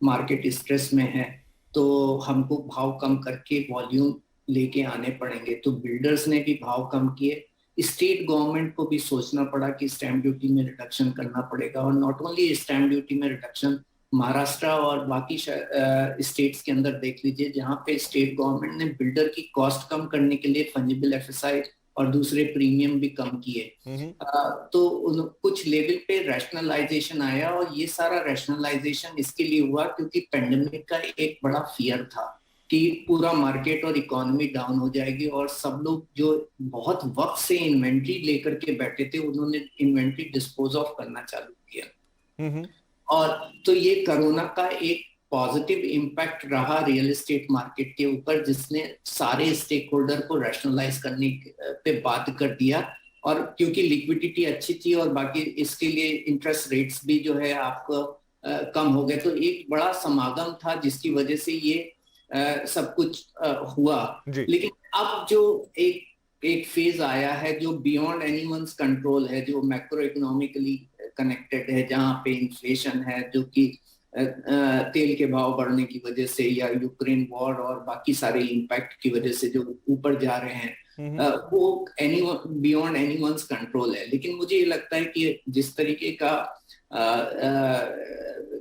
Market stress में है, तो हमको भाव कम करके वॉल्यूम लेके आने पड़ेंगे। तो बिल्डर्स ने भी भाव कम किए। स्टेट गवर्नमेंट को भी सोचना पड़ा कि स्टैंप ड्यूटी में रिडक्शन करना पड़ेगा, और नॉट ओनली स्टैंप ड्यूटी में रिडक्शन, महाराष्ट्र और बाकी स्टेट्स के अंदर देख लीजिए जहां पे स्टेट गवर्नमेंट ने बिल्डर की कॉस्ट कम करने के लिए फंजिबल एफएसआई और दूसरे प्रीमियम भी कम किए। तो कुछ लेवल पे रैशनलाइजेशन आया, और ये सारा रैशनलाइजेशन इसके लिए हुआ क्योंकि पेंडेमिक का एक बड़ा फियर था कि पूरा मार्केट और इकोनॉमी डाउन हो जाएगी, और सब लोग जो बहुत वक्त से इन्वेंट्री लेकर के बैठे थे उन्होंने इन्वेंट्री डिस्पोज ऑफ करना चालू किया। और तो ये कोरोना का एक पॉजिटिव इम्पैक्ट रहा रियल एस्टेट मार्केट के ऊपर, जिसने सारे स्टेक होल्डर को रैशनलाइज करने पे बाध्य कर दिया। और क्योंकि लिक्विडिटी अच्छी थी और बाकी इसके लिए इंटरेस्ट रेट्स भी जो है आपको कम हो गए, तो एक बड़ा समागम था जिसकी वजह से ये सब कुछ हुआ। लेकिन अब जो एक फेज आया है जो बियॉन्ड एनीवन्स कंट्रोल है, जो मैक्रो इकोनॉमिकली कनेक्टेड है, जहां पे इन्फ्लेशन है जो कि तेल के भाव बढ़ने की वजह से या यूक्रेन वॉर और बाकी सारे इम्पैक्ट की वजह से जो ऊपर जा रहे हैं, वो बियॉन्ड एनीवन्स कंट्रोल है। लेकिन मुझे ये लगता है कि जिस तरीके का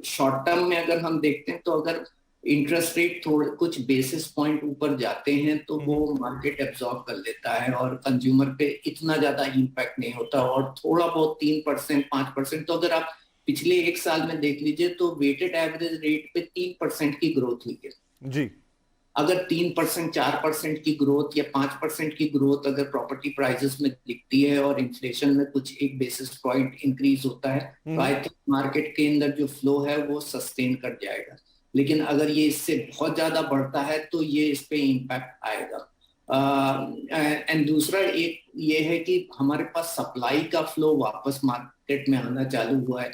शॉर्ट टर्म में अगर हम देखते हैं, तो अगर इंटरेस्ट रेट थोड़े कुछ बेसिस पॉइंट ऊपर जाते हैं तो वो मार्केट एब्जॉर्ब कर लेता है और कंज्यूमर पे इतना ज्यादा इम्पैक्ट नहीं होता, और थोड़ा बहुत 3% 5%, तो अगर आप पिछले एक साल में देख लीजिए तो वेटेड एवरेज रेट पे 3% की ग्रोथ हुई है जी। अगर 3% 4% की ग्रोथ या 5% की ग्रोथ अगर प्रॉपर्टी प्राइसेस में दिखती है और इन्फ्लेशन में कुछ एक बेसिस पॉइंट इंक्रीज होता है, तो आई थिंक मार्केट के अंदर जो फ्लो है वो सस्टेन कर जाएगा। लेकिन अगर ये इससे बहुत ज्यादा बढ़ता है तो ये इस पे इम्पैक्ट आएगा। एंड दूसरा एक ये है कि हमारे पास सप्लाई का फ्लो वापस मार्केट में आना चालू हुआ है।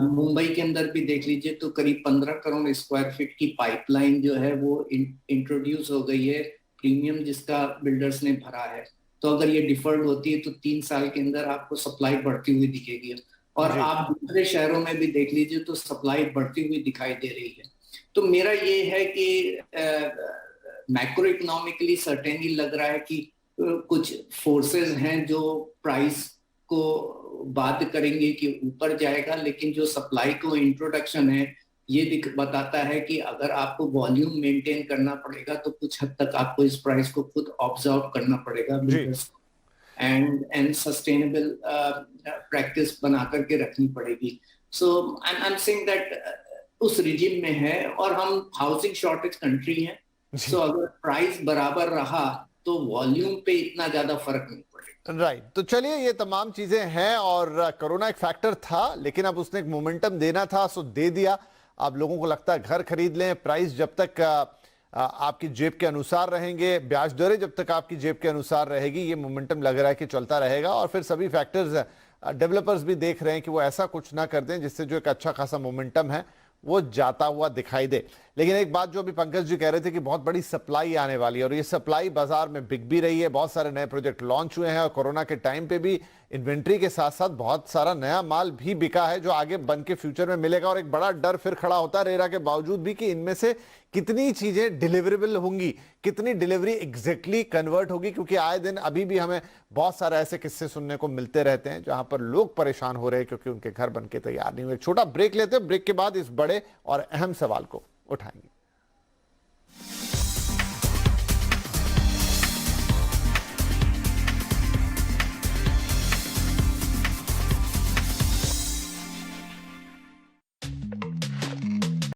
मुंबई के अंदर भी देख लीजिए तो करीब 15 करोड़ स्क्वायर फीट की पाइपलाइन जो है वो इंट्रोड्यूस हो गई है, प्रीमियम जिसका बिल्डर्स ने भरा है। तो अगर ये डिफर्ड होती है तो 3 साल के अंदर आपको सप्लाई बढ़ती हुई दिखेगी, और आप दूसरे शहरों में भी देख लीजिए तो सप्लाई बढ़ती हुई दिखाई दे रही है। तो मेरा ये है कि मैक्रो इकोनॉमिकली सर्टेनली लग रहा है कि कुछ फोर्सेस हैं जो प्राइस को बाध्य करेंगे कि ऊपर जाएगा, लेकिन जो सप्लाई को इंट्रोडक्शन है ये बताता है कि अगर आपको वॉल्यूम मेंटेन करना पड़ेगा तो कुछ हद तक आपको इस प्राइस को खुद ऑब्जर्व करना पड़ेगा एंड सस्टेनेबल प्रैक्टिस बना करके रखनी पड़ेगी। सो आई एम सेइंग दैट उस रिजिम में है, और हम हाउसिंग शॉर्टेज कंट्री हैं, सो अगर प्राइस बराबर रहा तो वॉल्यूम पे इतना ज्यादा फर्क नहीं पड़ेगा। राइट, तो चलिए ये तमाम चीजें हैं, और कोरोना एक फैक्टर था लेकिन अब उसने एक मोमेंटम देना था सो दे दिया। अब लोगों को लगता है घर खरीद लें, प्राइस जब तक आपकी जेब के अनुसार रहेंगे, ब्याज दरें जब तक आपकी जेब के अनुसार रहेगी, ये मोमेंटम लग रहा है कि चलता रहेगा। और फिर सभी फैक्टर्स डेवलपर्स भी देख रहे हैं कि वो ऐसा कुछ ना कर दें जिससे जो एक अच्छा खासा मोमेंटम है वो जाता हुआ दिखाई दे। लेकिन एक बात जो अभी पंकज जी कह रहे थे कि बहुत बड़ी सप्लाई आने वाली है, और ये सप्लाई बाजार में बिक भी रही है, बहुत सारे नए प्रोजेक्ट लॉन्च हुए हैं, और कोरोना के टाइम पे भी इन्वेंट्री के साथ साथ बहुत सारा नया माल भी बिका है जो आगे बन के फ्यूचर में मिलेगा। और एक बड़ा डर फिर खड़ा होता है रेरा के बावजूद भी कि इनमें से कितनी चीजें डिलीवरेबल होंगी, कितनी डिलीवरी एग्जैक्टली कन्वर्ट होगी, क्योंकि आए दिन अभी भी हमें बहुत सारे ऐसे किस्से सुनने को मिलते रहते हैं जहां पर लोग परेशान हो रहे हैं क्योंकि उनके घर बन के तैयार नहीं हुए। छोटा ब्रेक लेते हैं, ब्रेक के बाद इस बड़े और अहम सवाल को उठाएंगे।